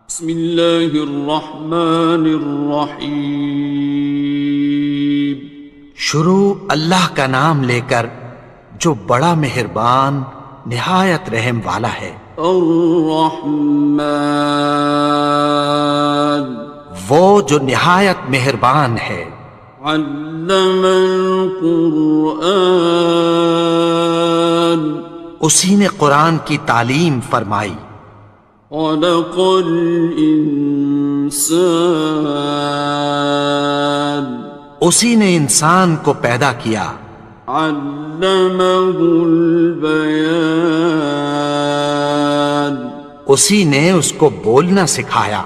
بسم اللہ الرحمن الرحیم۔ شروع اللہ کا نام لے کر جو بڑا مہربان نہایت رحم والا ہے۔ الرحمن، وہ جو نہایت مہربان ہے۔ علم القرآن، اسی نے قرآن کی تعلیم فرمائی۔ خلق الانسان، اسی نے انسان کو پیدا کیا۔ علمہ البیان، اسی نے اس کو بولنا سکھایا۔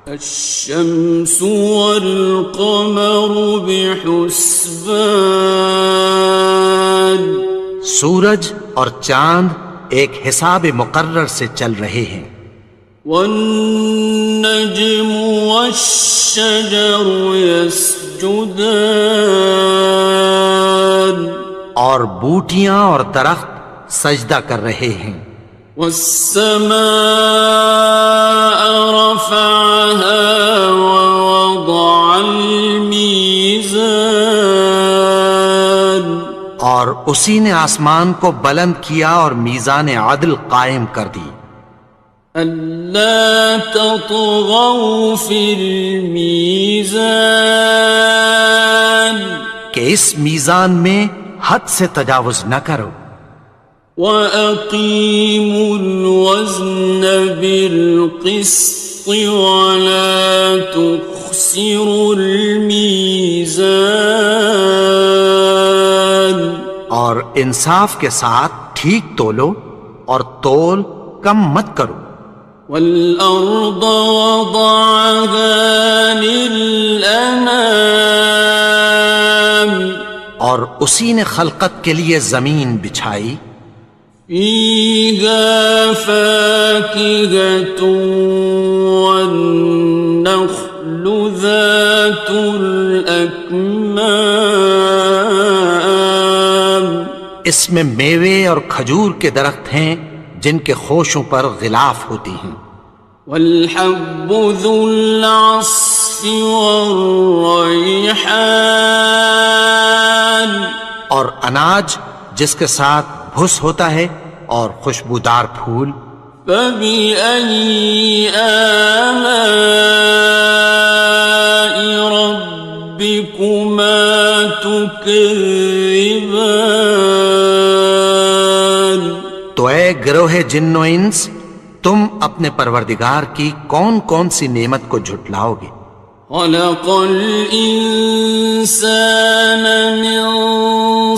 الشمس والقمر بحسبان، سورج اور چاند ایک حساب مقرر سے چل رہے ہیں۔ والنجم والشجر يسجدان، اور بوٹیاں اور درخت سجدہ کر رہے ہیں۔ والسماء رفعها ووضع الميزان، اور اسی نے آسمان کو بلند کیا اور میزان عدل قائم کر دی۔ ألا تطغوا في الميزان، کہ اس میزان میں حد سے تجاوز نہ کرو۔ وَأَقِيمُوا الْوَزْنَ بِالْقِسْطِ وَلَا تُخْسِرُوا الْمِيزَانَ، اور انصاف کے ساتھ ٹھیک تولو اور تول کم مت کرو۔ وَالْأَرْضَ وَضَعَهَا لِلْأَنَامِ، اور اسی نے خلقت کے لیے زمین بچھائی۔ فِيهَا فَاكِهَةٌ وَالنَّخْلُ ذَاتُ الْأَكْمَامِ، اس میں میوے اور کھجور کے درخت ہیں جن کے خوشوں پر غلاف ہوتی ہیں۔ وَالْحَبُّ ذُو الْعَصْفِ وَالرَّيْحَانِ، اور اناج جس کے ساتھ بھس ہوتا ہے اور خوشبودار پھول۔ فَبِأَيِّ آلَاءِ رَبِّكُمَا تُكَذِّبَانِ، تو اے گروہ جن و انس، تم اپنے پروردگار کی کون کون سی نعمت کو جھٹلاؤ گے؟ خَلَقَ الْإِنسَانَ مِنْ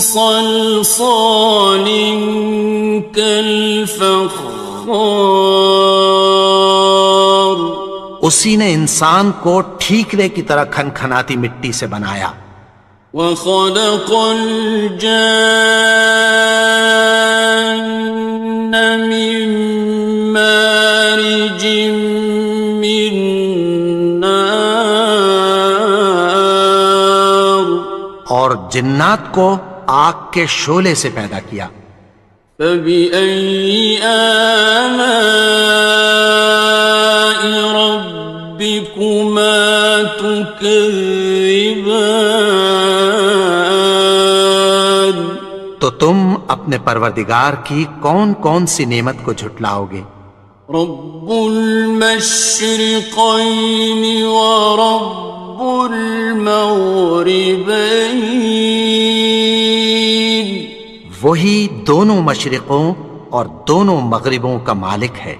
صَلْصَالٍ كَالْفَخَّارِ، اسی نے انسان کو ٹھیکرے کی طرح کھنکھناتی مٹی سے بنایا۔ وَخَلَقَ الْجَانَّ مِن مَّارِجٍ مِّن نَّارٍ، اور جنات کو آگ کے شعلے سے پیدا کیا۔ فَبِأَيِّ آلَاءِ رَبِّكُمَا تُكَذِّبَانِ، تو تم اپنے پروردگار کی کون کون سی نعمت کو جھٹلاؤ گے؟ رب المشرقین ورب المغربین، وہی دونوں مشرقوں اور دونوں مغربوں کا مالک ہے۔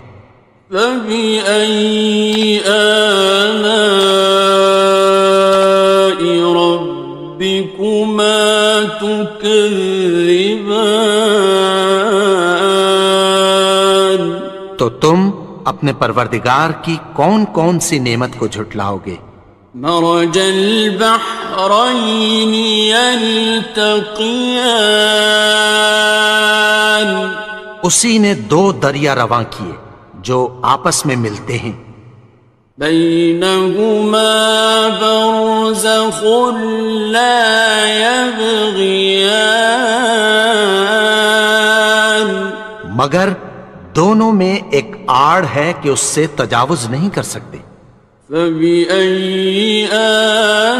فَبِأَيِّ آلَاءِ رَبِّكُمَا تُكَذِّبَانِ، تو تم اپنے پروردگار کی کون کون سی نعمت کو جھٹلاؤ گے؟ مرج البحرین یلتقیان، اسی نے دو دریا رواں کیے جو آپس میں ملتے ہیں۔ بینہما برزخ لا یبغیان، مگر دونوں میں ایک آڑ ہے کہ اس سے تجاوز نہیں کر سکتے۔ فبأي آلاء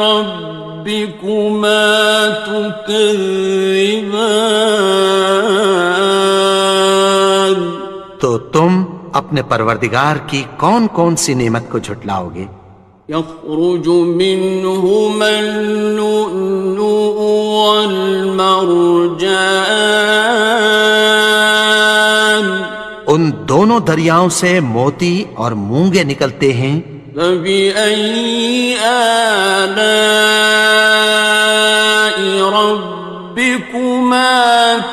ربكما تكذبان؟ تو تم اپنے پروردگار کی کون کون سی نعمت کو جھٹلاؤ گے؟ يخرج منهما اللؤلؤ والمرجان، ان دونوں دریاؤں سے موتی اور مونگے نکلتے ہیں۔ فبأي آلاء ربكما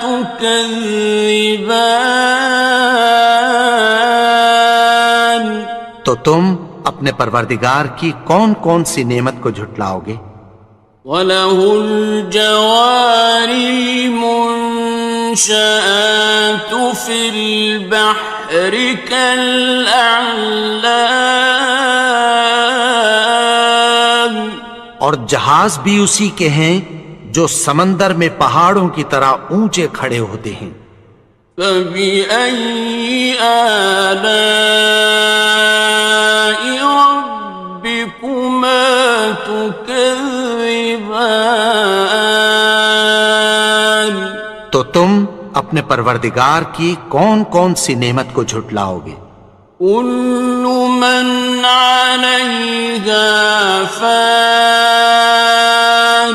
تكذبان؟ تو تم اپنے پروردگار کی کون کون سی نعمت کو جھٹلاؤ گے؟ وَلَهُ الْجَوَارِ الْمُنشَآتُ فِي الْبَحْرِ كَالْأَعْلَامِ، اور جہاز بھی اسی کے ہیں جو سمندر میں پہاڑوں کی طرح اونچے کھڑے ہوتے ہیں۔ فَبِأَيِّ آلَاءِ رَبِّكُمَا تُكَذِّبَانِ؟ تو تم اپنے پروردگار کی کون کون سی نعمت کو جھٹلاؤ گے؟ كُلُّ مَنْ عَلَيْهَا فَانٍ،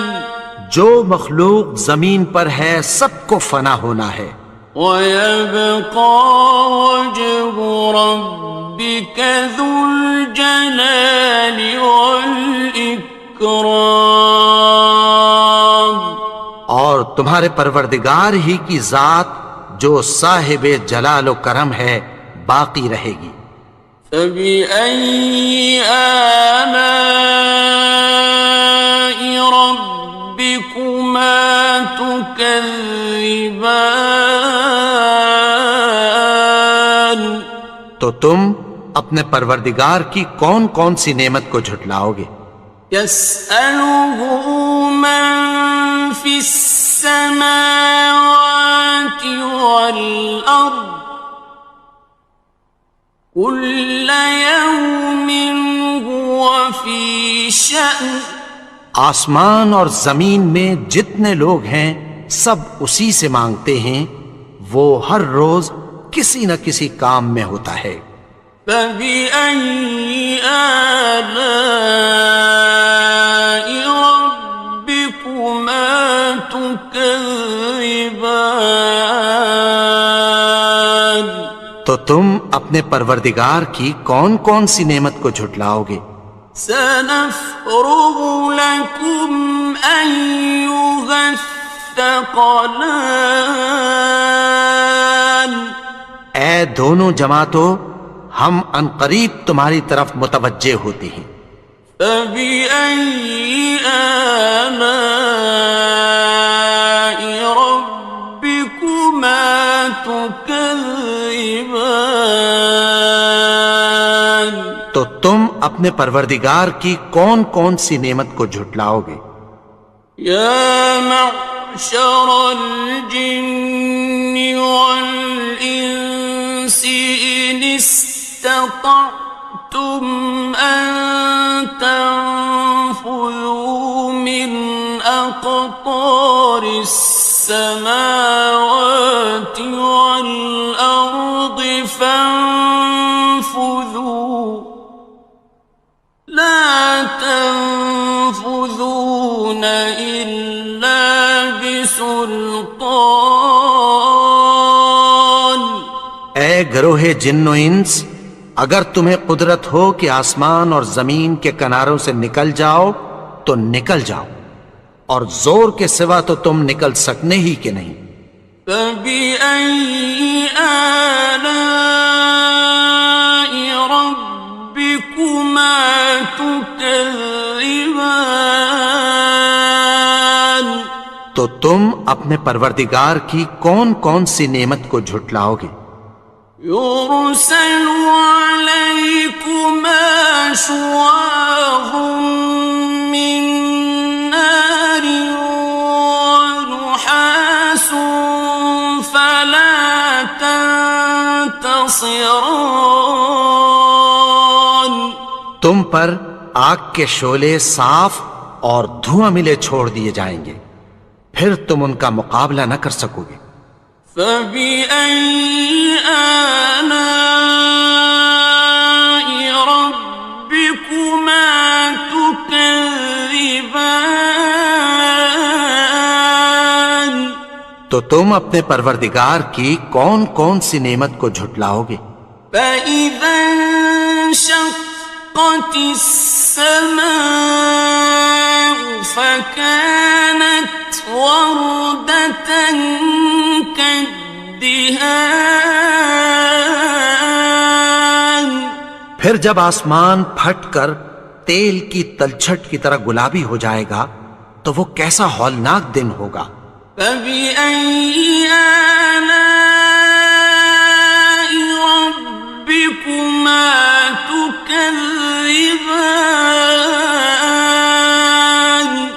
جو مخلوق زمین پر ہے سب کو فنا ہونا ہے۔ وَيَبْقَى وَجْهُ رَبِّكَ ذُو الْجَلَالِ وَالْإِكْرَامِ، اور تمہارے پروردگار ہی کی ذات جو صاحب جلال و کرم ہے باقی رہے گی۔ فَبِأَيِّ آلَاءِ رَبِّكُمَا تُكَذِّبَانِ؟ تو تم اپنے پروردگار کی کون کون سی نعمت کو جھٹلاؤ گے؟ يَسْأَلُهُ مَن فِي السَّمَاوَاتِ وَالْأَرْضِ كُلَّ يَوْمٍ هُوَ فِي شَأْنٍ، آسمان اور زمین میں جتنے لوگ ہیں سب اسی سے مانگتے ہیں، وہ ہر روز کسی نہ کسی کام میں ہوتا ہے۔ فَبِأَيِّ آلَاءِ رَبِّكُمَا تُكَذِّبَانِ؟ تو تم اپنے پروردگار کی کون کون سی نعمت کو جھٹلاؤ گے؟ سَنَفْرُغُ لَكُمْ أَيُّهَ الثَّقَلَانِ، اے دونوں جماعتوں، ہم عنقریب تمہاری طرف متوجہ ہوتے ہیں۔ فَبِأَيِّ آلَاءِ رَبِّكُمَا تُكَذِّبَانِ؟ تو تم اپنے پروردگار کی کون کون سی نعمت کو جھٹلاؤ گے؟ يَا مَعْشَرَ الْجِنِّ وَالْإِنسِ إِنِ اسْتَطَعْتُمْ أَن تَنفُذُوا مِنْ أَقْطَارِ السَّمَاوَاتِ وَالْأَرْضِ فَانفُذُوا لَا تَنفُذُونَ إِلَّا بِسُلْطَانٍ۔ اے گروہ جن و انس، اگر تمہیں قدرت ہو کہ آسمان اور زمین کے کناروں سے نکل جاؤ تو نکل جاؤ، اور زور کے سوا تو تم نکل سکنے ہی کہ نہیں۔ فَبِأَيِّ آلَاءِ رَبِّكُمَا تُكَذِّبَانِ؟ تو تم اپنے پروردگار کی کون کون سی نعمت کو جھٹلاؤ گے؟ يُرْسَلُ عَلَيْكُمَا شُوَاظٌ مِّن نَّارٍ وَنُحَاسٌ خاصران. تم پر آگ کے شعلے صاف اور دھواں ملے چھوڑ دیے جائیں گے، پھر تم ان کا مقابلہ نہ کر سکو گے۔ فبأي آلاء ربكما تكذبان. تو تم اپنے پروردگار کی کون کون سی نعمت کو جھٹلاؤ گے؟ فإذا انشقت السماء فكانت وردة كالدهان. پھر جب آسمان پھٹ کر تیل کی تلچھٹ کی طرح گلابی ہو جائے گا تو وہ کیسا ہولناک دن ہوگا۔ فبأي آلاء ربكما تكذبان.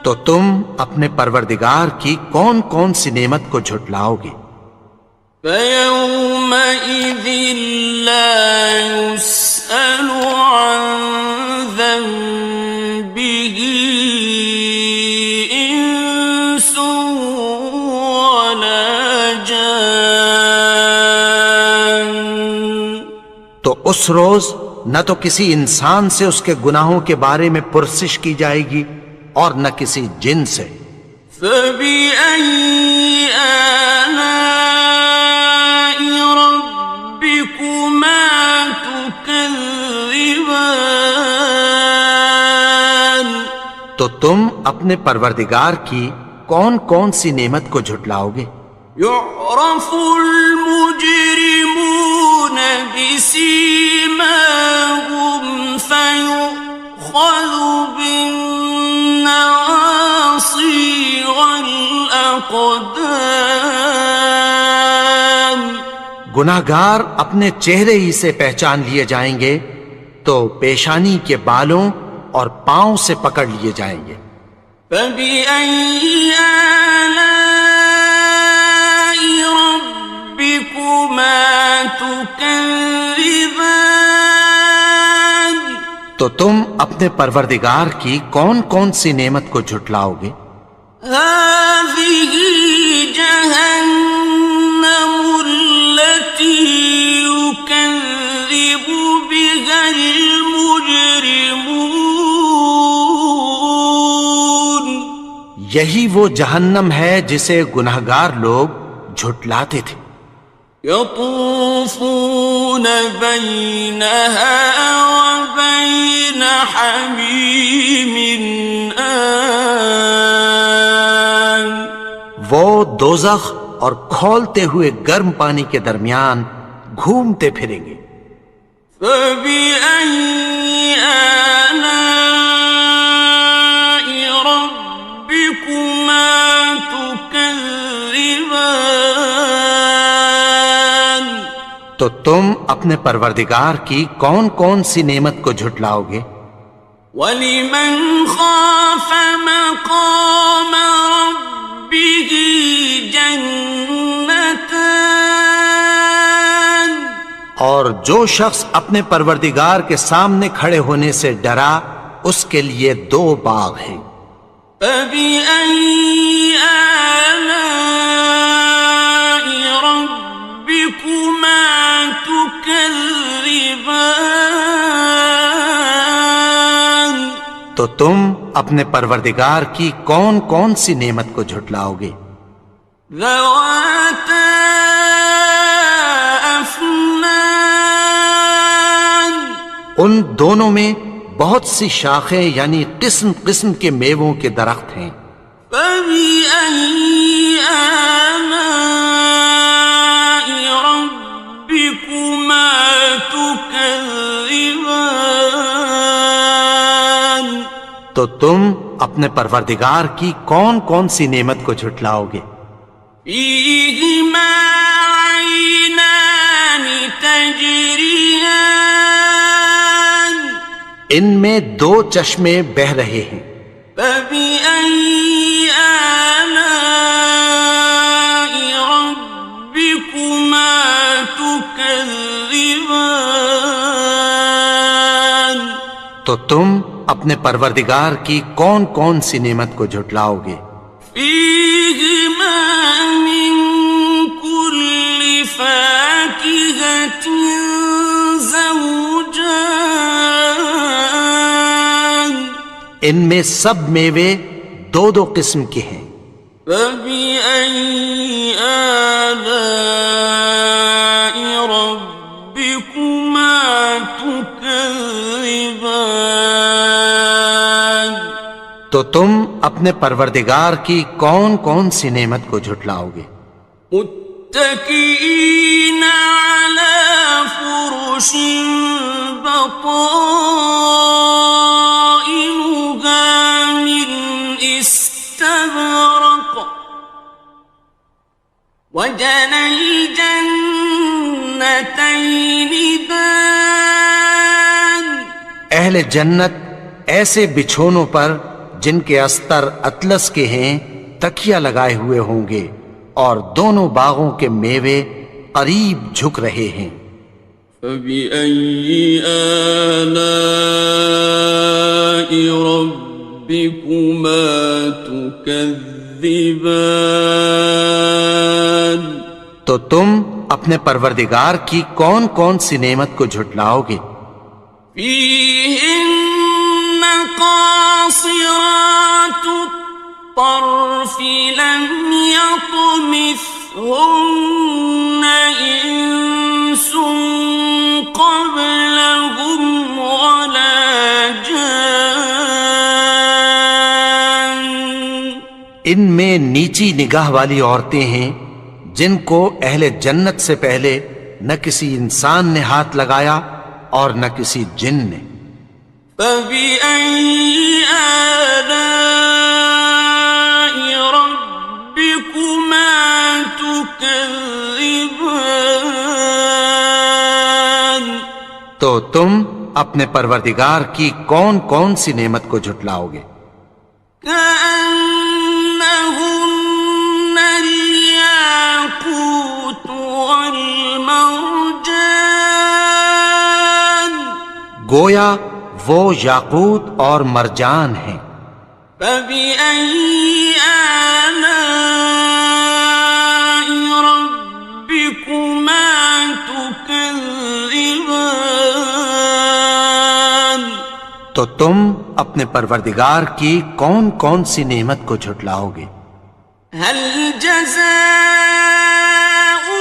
تو تم اپنے پروردگار کی کون کون سی نعمت کو جھٹلاؤ گے؟ فيومئذ لا يسأل عن ذنبه إنس ولا جان. تو اس روز نہ تو کسی انسان سے اس کے گناہوں کے بارے میں پرسش کی جائے گی اور نہ کسی جن سے۔ فبأي آلاء ربكما تكذبان. تو تم اپنے پروردگار کی کون کون سی نعمت کو جھٹلاؤ گے؟ يعرف المجرمون بسيماهم فيؤخذ بالنواصي والأقدام. گناہگار اپنے چہرے ہی سے پہچان لیے جائیں گے تو پیشانی کے بالوں اور پاؤں سے پکڑ لیے جائیں گے۔ فبأي آلاء ربكما تكذبان. تو تم اپنے پروردگار کی کون کون سی نعمت کو جھٹلاؤ گے؟ هذه جهنم التي يكذب بها المجرمون. یہی وہ جہنم ہے جسے گناہگار لوگ جھٹلاتے تھے۔ يطوفون بينها وبين حميم آن. وہ دوزخ اور کھولتے ہوئے گرم پانی کے درمیان گھومتے پھریں گے۔ فبأي آلاء ربكما تكذبان. تو تم اپنے پروردگار کی کون کون سی نعمت کو جھٹلاؤ گے؟ وَلِمَنْ خَافَ مَقَامَ رَبِّهِ جَنَّتَانِ. اور جو شخص اپنے پروردگار کے سامنے کھڑے ہونے سے ڈرا اس کے لیے دو باغ ہیں۔ فَبِأَيِّ آلَاءِ رَبِّكُمَا تُكَذِّبَانِ. تو تم اپنے پروردگار کی کون کون سی نعمت کو جھٹلاؤ گے؟ ذَوَاتَا أَفْنَانٍ. ان دونوں میں بہت سی شاخیں یعنی قسم قسم کے میووں کے درخت ہیں۔ فَبِأَيِّ آلَاءِ رَبِّكُمَا تُكَذِّبَانِ. تو تم اپنے پروردگار کی کون کون سی نعمت کو جھٹلاؤ گے؟ فِيهِمَا عَيْنَانِ تَجْرِيَانِ. ان میں دو چشمے بہہ رہے ہیں۔ فَبِأَيِّ آلَاءِ رَبِّكُمَا تُكَذِّبَانِ. تكذبان تو تم اپنے پروردگار کی کون کون سی نعمت کو جھٹلاؤ گے؟ فيهما من كل فاكهة زوجان ان میں سب میوے دو دو قسم کے ہیں۔ فبأي آلاء ربكما تكذبان تو تم اپنے پروردگار کی کون کون سی نعمت کو جھٹلاؤ گے؟ متكئين على فرش بطائنها من استبرق وجنى الجنتين دان اہل جنت ایسے بچھونوں پر جن کے استر اطلس کے ہیں تکیہ لگائے ہوئے ہوں گے اور دونوں باغوں کے میوے قریب جھک رہے ہیں۔ فبأي آلاء ربكما تكذبان تو تم اپنے پروردگار کی کون کون سی نعمت کو جھٹلاؤ گے؟ فيهن قاصرات الطرف لم يطمثهن إنس قبلهم ولا جان ان میں نیچی نگاہ والی عورتیں ہیں جن کو اہل جنت سے پہلے نہ کسی انسان نے ہاتھ لگایا اور نہ کسی جن نے۔ فبأي آلاء ربكما تكذبان تو تم اپنے پروردگار کی کون کون سی نعمت کو جھٹلاؤ گے؟ كأنهن الياقوت والمرجان گویا وہ یاقوت اور مرجان ہیں۔ فبأي آلاء ربكما تكذبان تو تم اپنے پروردگار کی کون کون سی نعمت کو جھٹلاؤ گے؟ هل جزاء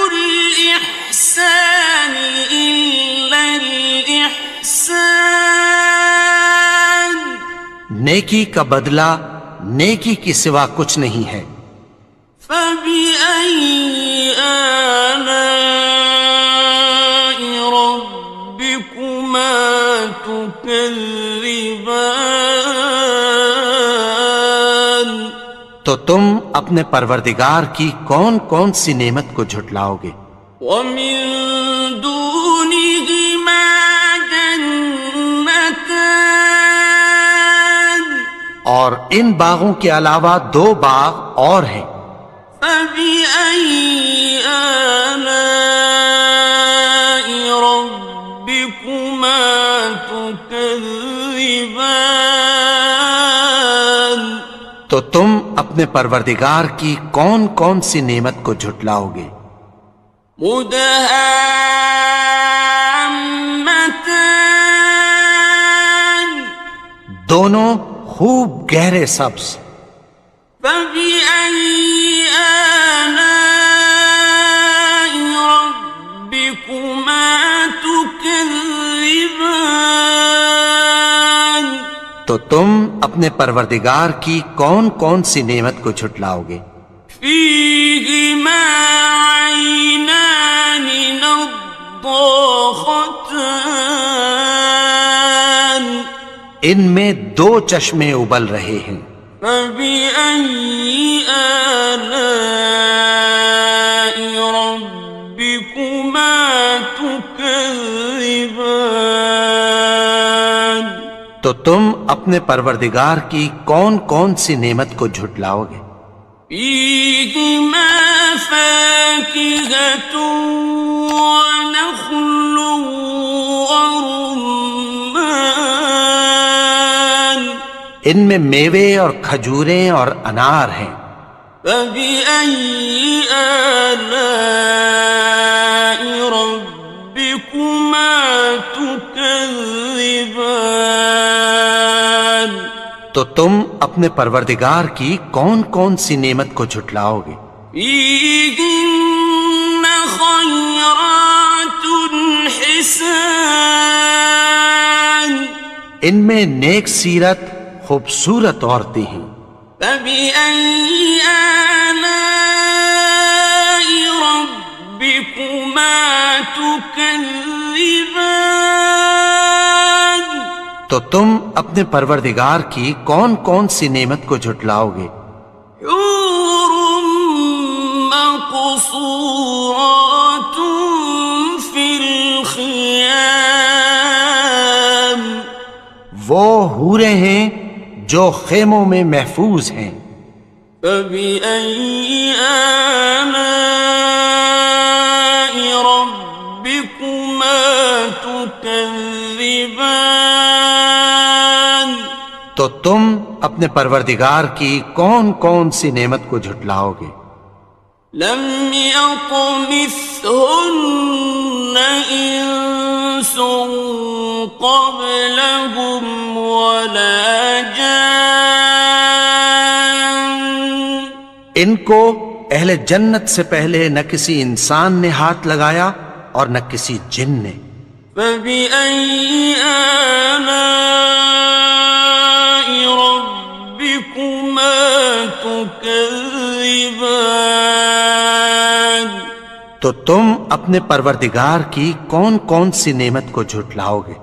الإحسان إلا الإحسان نیکی کا بدلہ نیکی کی سوا کچھ نہیں ہے۔ فبأي آلاء ربكما تكذبان تو تم اپنے پروردگار کی کون کون سی نعمت کو جھٹلاؤ گے؟ ومن دونهما جنتان اور ان باغوں کے علاوہ دو باغ اور ہیں۔ فبأي آلاء ربكما تكذبان تو تم اپنے پروردگار کی کون کون سی نعمت کو جھٹلاؤ گے؟ مدهامتان دونوں خوب گہرے سبز۔ فبأي آلاء ربكما تكذبان تو تم اپنے پروردگار کی کون کون سی نعمت کو جھٹلاؤ گے؟ فيهما عينان نضاختان ان میں دو چشمے ابل رہے ہیں۔ فبأي آلاء ربكما تكذبان تو تم اپنے پروردگار کی کون کون سی نعمت کو جھٹلاؤ گے؟ فيهما فاكهة ونخل ورمان ان میں میوے اور کھجوریں اور انار ہیں. فبأي آلاء ربكما تكذبان تو تم اپنے پروردگار کی کون کون سی نعمت کو جھٹلاؤ گے؟ فيهن خيرات حسان ان میں نیک سیرت خوبصورت عورتیں ہیں. فبأي آلاء ربكما تكذبان تو تم اپنے پروردگار کی کون کون سی نعمت کو جھٹلاؤ گے؟ حور مقصورات في الخيام وہ حوریں ہیں جو خیموں میں محفوظ ہیں. فبأي آلاء ربكما تكذبان تو تم اپنے پروردگار کی کون کون سی نعمت کو جھٹلاؤ گے؟ لم يطمثهن إنس قبلهم ولا جان ان کو اہل جنت سے پہلے نہ کسی انسان نے ہاتھ لگایا اور نہ کسی جن نے. فبأي آلاء ربكما تكذبان تو تم اپنے پروردگار کی کون کون سی نعمت کو جھٹلاؤ گے؟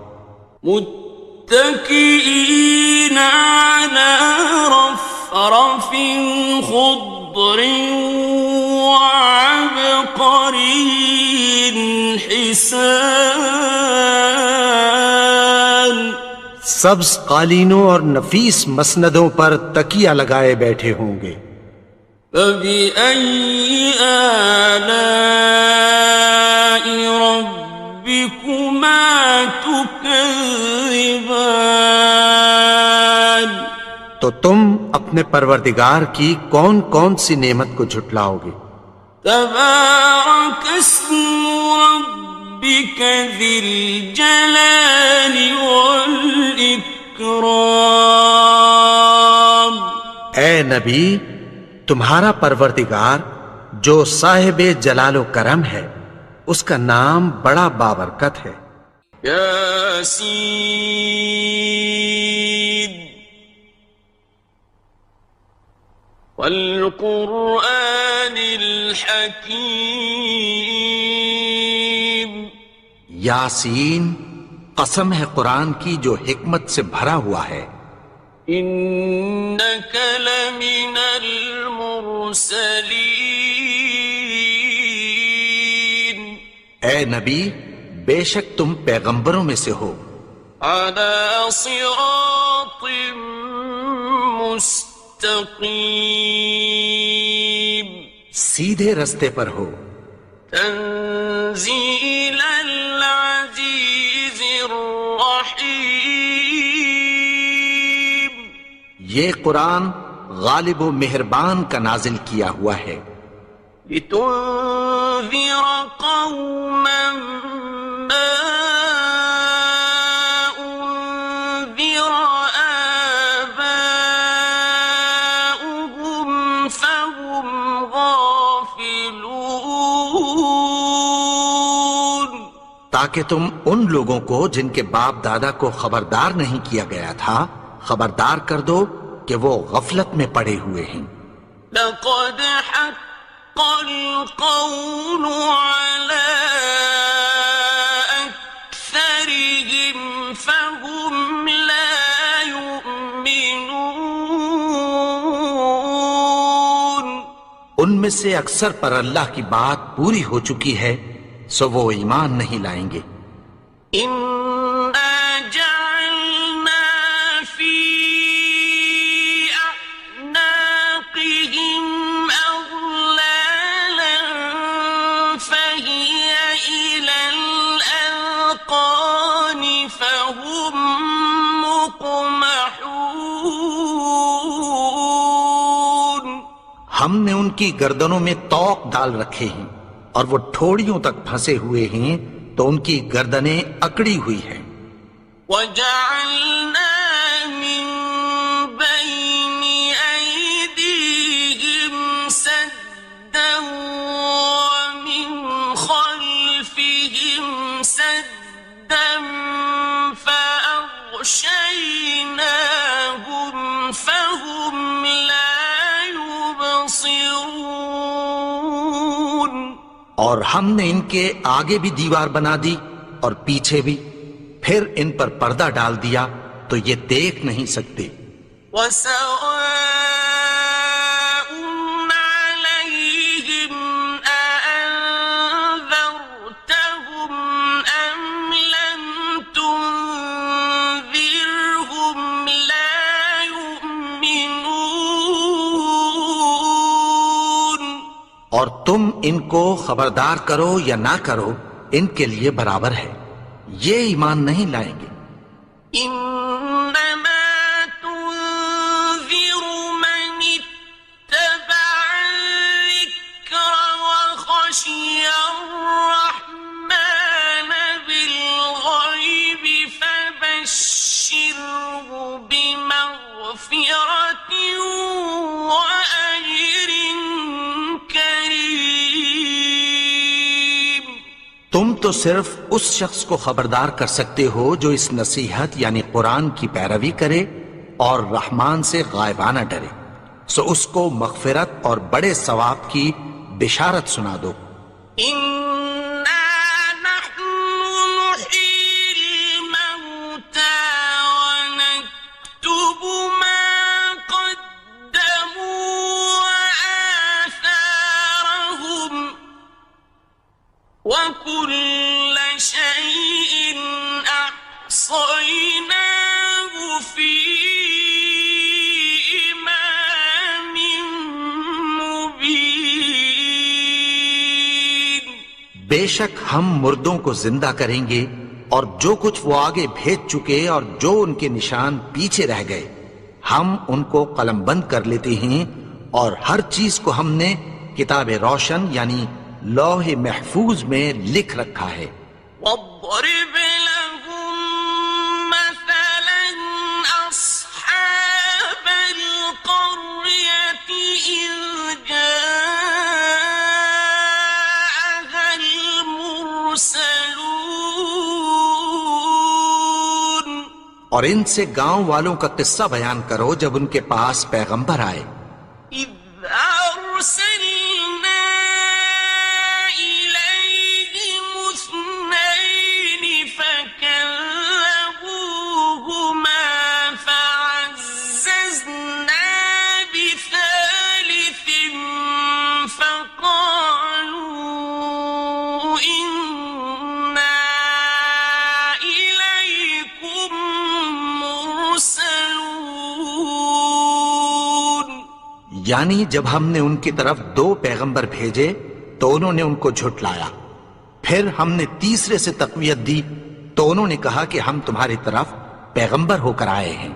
متكئين على رفرف خضر وعبقري حسان سبز قالینوں اور نفیس مسندوں پر تکیہ لگائے بیٹھے ہوں گے. فبأي آلاء ربكما تكذبان تو تم اپنے پروردگار کی کون کون سی نعمت کو جھٹلاؤ گے؟ تبارك اسم ربك ذي الجلال والإكرام اے نبی، تمہارا پروردگار جو صاحب جلال و کرم ہے اس کا نام بڑا بابرکت ہے. ياسين والقرآن الحكيم یاسین، قسم ہے قرآن کی جو حکمت سے بھرا ہوا ہے. إنك لمن المرسلين اے نبی، بے شک تم پیغمبروں میں سے ہو. على صراط مستقيم سیدھے رستے پر ہو. تنزيل العزيز الرحيم یہ قرآن غالب و مہربان کا نازل کیا ہوا ہے. لتنذر قوما ما أنذر آباؤهم فهم غافلون تاکہ تم ان لوگوں کو جن کے باپ دادا کو خبردار نہیں کیا گیا تھا خبردار کر دو کہ وہ غفلت میں پڑے ہوئے ہیں. لقد حق القول على أكثرهم فهم لا يؤمنون ان میں سے اکثر پر اللہ کی بات پوری ہو چکی ہے سو وہ ایمان نہیں لائیں گے. إنا جعلنا في أعناقهم أغلالا کی گردنوں میں توق ڈال رکھے ہیں اور وہ ٹھوڑیوں تک پھنسے ہوئے ہیں تو ان کی گردنیں اکڑی ہوئی ہیں. وَجَعَلْنَا مِن بَيْنِ أَيْدِيهِمْ سَدًّا وَمِنْ خَلْفِهِمْ سَدًّا فَأَغْشَيْنَاهُمْ فَهُمْ لَا يُبْصِرُونَ. اور ہم نے ان کے آگے بھی دیوار بنا دی اور پیچھے بھی، پھر ان پر پردہ ڈال دیا تو یہ دیکھ نہیں سکتے. وَسَوَاءٌ عَلَيْهِمْ أَأَنذَرْتَهُمْ أَمْ لَمْ تُنذِرْهُمْ لَا يُؤْمِنُونَ. اور تم ان کو خبردار کرو یا نہ کرو ان کے لیے برابر ہے، یہ ایمان نہیں لائیں گے. إِنَّمَا تُنذِرُ مَنِ اتَّبَعَ الذِّكْرَ وَخَشِيَ الرَّحْمَنَ بِالْغَيْبِ فَبَشِّرْهُ بِمَغْفِرَةٍ وَأَجْرٍ كَرِيمٍ. تم تو صرف اس شخص کو خبردار کر سکتے ہو جو اس نصیحت یعنی قرآن کی پیروی کرے اور رحمان سے غائبانہ ڈرے، سو اس کو مغفرت اور بڑے ثواب کی بشارت سنا دو. إِنَّا نَحْنُ نُحْيِي الْمَوْتَى وَنَكْتُبُ مَا قَدَّمُوا وَآثَارَهُمْ وَكُلَّ شَيْءٍ أَحْصَيْنَاهُ فِي إِمَامٍ مُبِينٍ. بے شک ہم مردوں کو زندہ کریں گے اور جو کچھ وہ آگے بھیج چکے اور جو ان کے نشان پیچھے رہ گئے ہم ان کو قلم بند کر لیتے ہیں، اور ہر چیز کو ہم نے کتاب روشن یعنی لوح محفوظ میں لکھ رکھا ہے. وَاضْرِبْ لَهُم مَّثَلًا أَصْحَابَ الْقَرْيَةِ إِذْ جَاءَهَا الْمُرْسَلُونَ. اور ان سے گاؤں والوں کا قصہ بیان کرو جب ان کے پاس پیغمبر آئے. إِذْ أَرْسَلْنَا إِلَيْهِمُ اثْنَيْنِ فَكَذَّبُوهُمَا فَعَزَّزْنَا بِثَالِثٍ فَقَالُوا إِنَّا إِلَيْكُمْ مُرْسَلُونَ. یعنی جب ہم نے ان کی طرف 2 پیغمبر بھیجے تو انہوں نے ان کو جھٹلایا، پھر ہم نے تیسرے سے تقویت دی تو انہوں نے کہا کہ ہم تمہاری طرف پیغمبر ہو کر آئے ہیں.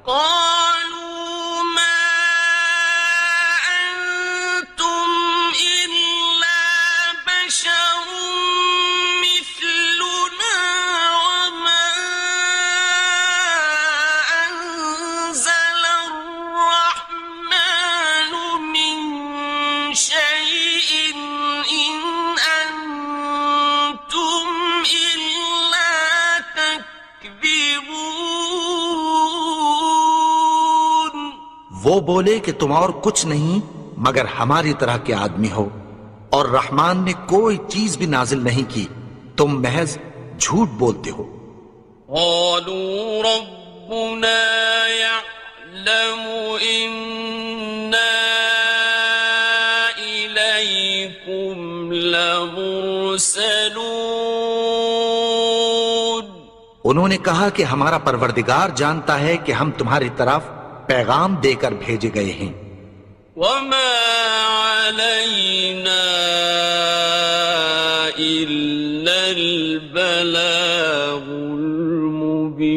قالوا ما أنتم إلا بشر مثلنا وما أنزل الرحمن من شيء إن أنتم إلا تكذبون. وہ بولے کہ تم اور کچھ نہیں مگر ہماری طرح کے آدمی ہو، اور رحمان نے کوئی چیز بھی نازل نہیں کی، تم محض جھوٹ بولتے ہو. قالوا ربنا يعلم إنا إليكم لمرسلون. انہوں نے کہا کہ ہمارا پروردگار جانتا ہے کہ ہم تمہاری طرف پیغام دے کر بھیجے گئے ہیں. وما علينا إلا البلاغ المبين.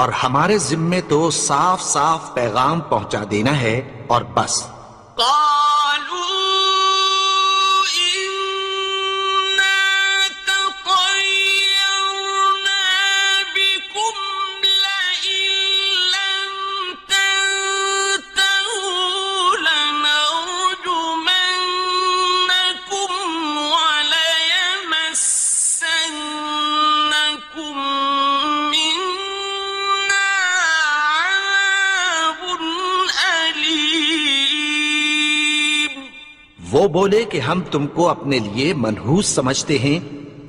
اور ہمارے ذمے تو صاف صاف پیغام پہنچا دینا ہے اور بس. قالوا إنا تطيرنا بكم لئن لم تنتهوا لنرجمنكم وليمسنكم منا عذاب أليم. وہ بولے کہ ہم تم کو اپنے لیے منحوس سمجھتے ہیں،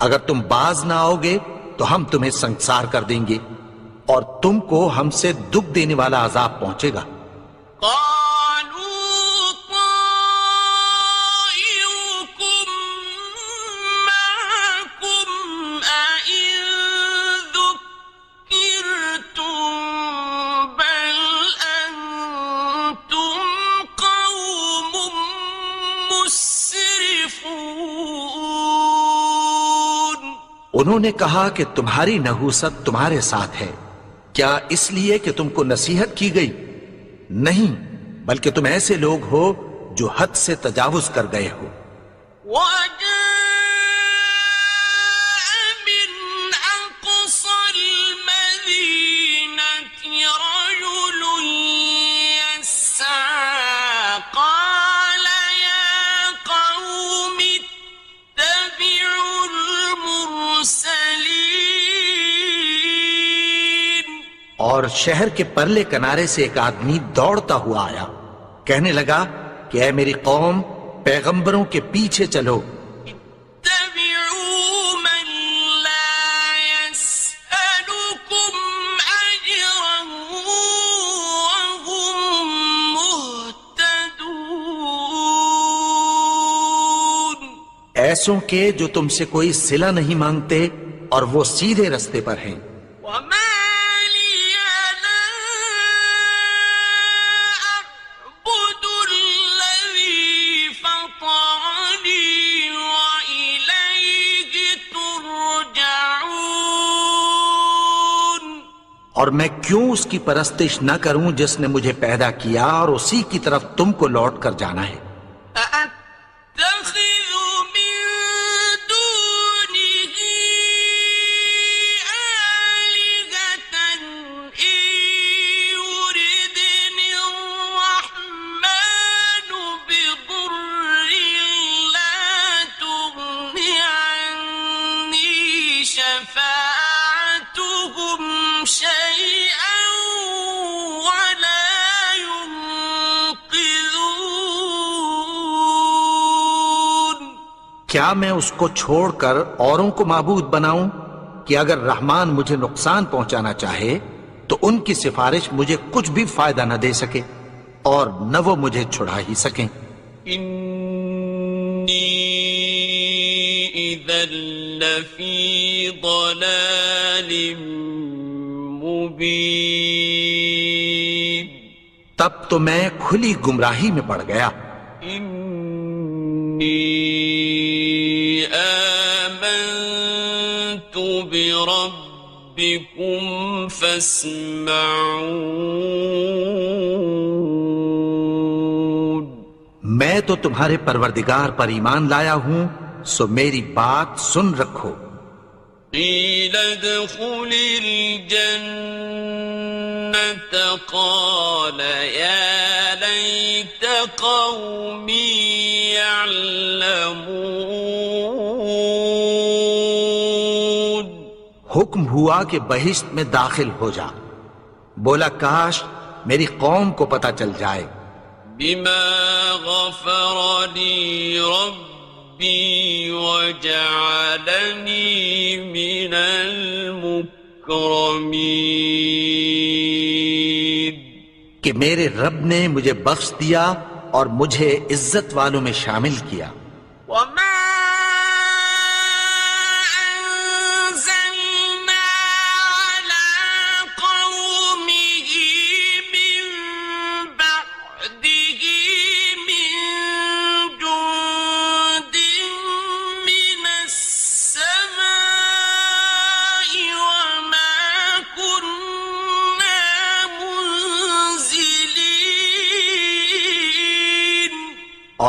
اگر تم باز نہ آؤ گے تو ہم تمہیں سنسار کر دیں گے اور تم کو ہم سے دکھ دینے والا عذاب پہنچے گا. قالوا طائركم معكم أئن ذكرتم بل أنتم قوم مسرفون. انہوں نے کہا کہ تمہاری نحوست تمہارے ساتھ ہے، کیا اس لیے کہ تم کو نصیحت کی گئی؟ نہیں، بلکہ تم ایسے لوگ ہو جو حد سے تجاوز کر گئے ہو. وجاء من أقصى المدينة رجل يسعى قال يا قوم اتبعوا المرسلين. اور شہر کے پرلے کنارے سے ایک آدمی دوڑتا ہوا آیا، کہنے لگا کہ اے میری قوم، پیغمبروں کے پیچھے چلو. اتبعوا من لا يسألكم أجرا وهم مهتدون. ایسوں کے جو تم سے کوئی صلہ نہیں مانگتے اور وہ سیدھے رستے پر ہیں. وما لي لا أعبد الذي فطرني وإليه ترجعون. اور میں کیوں اس کی پرستش نہ کروں جس نے مجھے پیدا کیا اور اسی کی طرف تم کو لوٹ کر جانا ہے. أأتخذ من دونه آلهة إن يردني الرحمن بضر لا تغن عني شفاعتهم شيئا ولا ينقذون. کیا میں اس کو چھوڑ کر اوروں کو معبود بناؤں کہ اگر رحمان مجھے نقصان پہنچانا چاہے تو ان کی سفارش مجھے کچھ بھی فائدہ نہ دے سکے اور نہ وہ مجھے چھڑا ہی سکیں. إني إذا لفي ضلال مبين. تب تو میں کھلی گمراہی میں پڑ گیا. إني آمنت بربكم فاسمعون. میں تو تمہارے پروردگار پر ایمان لایا ہوں، سو میری بات سن رکھو. قيل ادخل الجنة قال يا ليت قومي يعلمون. حکم ہوا کہ بہشت میں داخل ہو جا. بولا کاش میری قوم کو پتہ چل جائے. بما غفر لي ربي وجعلني من المكرمين. کہ میرے رب نے مجھے بخش دیا اور مجھے عزت والوں میں شامل کیا. وما أنزلنا على قومه من بعده من جند من السماء وما كنا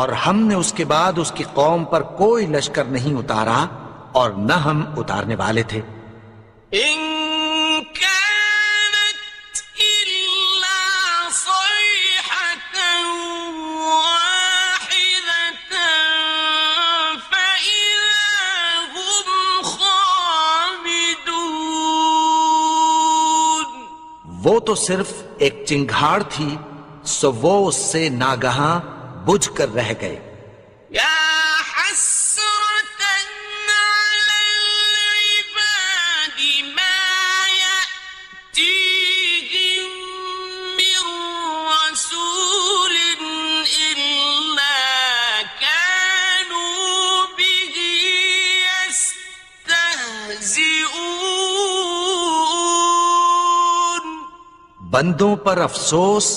اور ہم نے اس کے بعد اس کی قوم پر کوئی لشکر نہیں اتارا اور نہ ہم اتارنے والے تھے. إن كانت إلا صيحة واحدة فإذا هم خامدون. وہ تو صرف ایک چنگھاڑ تھی، سو وہ اس سے ناگہاں بجھ کر رہ گئے. يا حسرة على العباد ما يأتيهم من رسول إلا كانوا به يستهزئون. بندوں پر افسوس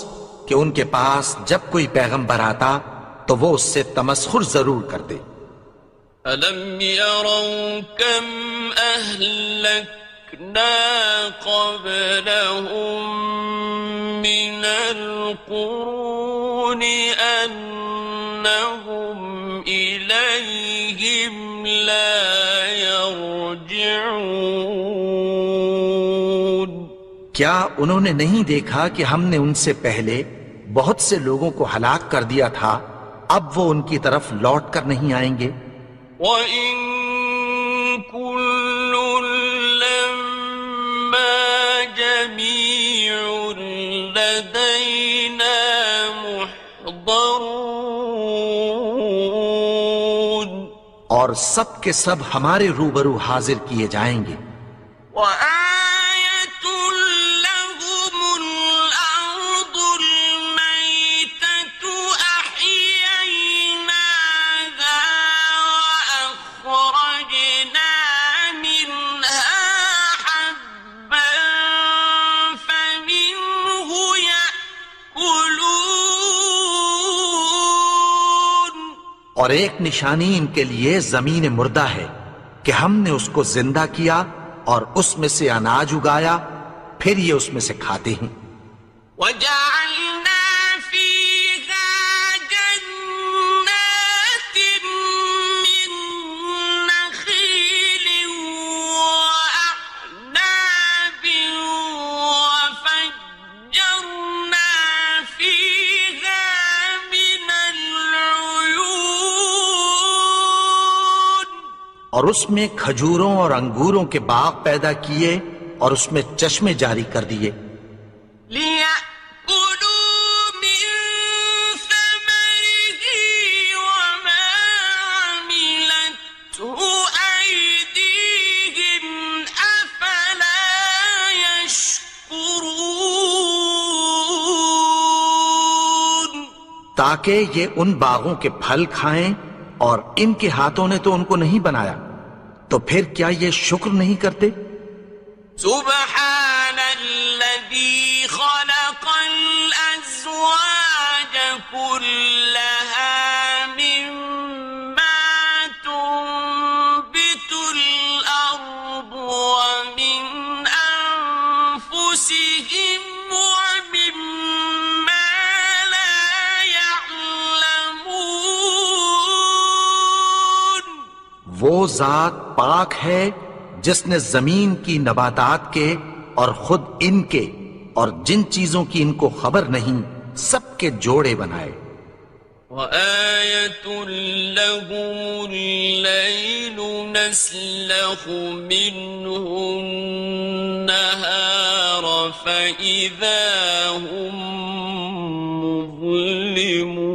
کہ ان کے پاس جب کوئی پیغمبر آتا تو وہ اس سے تمسخر ضرور کرتے. أَلَمْ يَرَوْا كَمْ أَهْلَكْنَا قَبْلَهُمْ مِنَ الْقُرُونِ أَنَّهُمْ إِلَيْهِمْ لَا يَرْجِعُونَ. کیا انہوں نے نہیں دیکھا کہ ہم نے ان سے پہلے بہت سے لوگوں کو ہلاک کر دیا تھا، اب وہ ان کی طرف لوٹ کر نہیں آئیں گے. وَإِن كُلٌّ لَّمَّا جَمِيعٌ لَّدَيْنَا مُحْضَرُونَ. اور سب کے سب ہمارے روبرو حاضر کیے جائیں گے. وَآيَةٌ لَّهُمُ الْأَرْضُ الْمَيْتَةُ أَحْيَيْنَاهَا وَأَخْرَجْنَا مِنْهَا حَبًّا فَمِنْهُ يَأْكُلُونَ. اور ایک نشانی ان کے لیے زمین مردہ ہے کہ ہم نے اس کو زندہ کیا اور اس میں سے اناج اگایا، پھر یہ اس میں سے کھاتے ہیں. وَجَعَلْنَا فِيهَا جَنَّاتٍ مِّن نَّخِيلٍ وَأَعْنَابٍ وَفَجَّرْنَا فِيهَا مِنَ الْعُيُونِ. اور اس میں کھجوروں اور انگوروں کے باغ پیدا کیے اور اس میں چشمے جاری کر دیے. لِيَأْكُلُوا مِن ثَمَرِهِ وَمَا عَمِلَتْهُ أَيْدِيهِمْ أَفَلَا يَشْكُرُونَ. تاکہ یہ ان باغوں کے پھل کھائیں، اور ان کے ہاتھوں نے تو ان کو نہیں بنایا، تو پھر کیا یہ شکر نہیں کرتے؟ سبحان الذي خلق الأزواج كلها مما تنبت الأرض ومن أنفسهم ومما لا يعلمون. وہ ذات پاک ہے جس نے زمین کی نباتات کے اور خود ان کے اور جن چیزوں کی ان کو خبر نہیں سب کے جوڑے بنائے. وَآيَةٌ لَّهُمُ اللَّيْلُ نَسْلَخُ مِنْهُ النَّهَارَ فَإِذَا هُم مُظْلِمُونَ.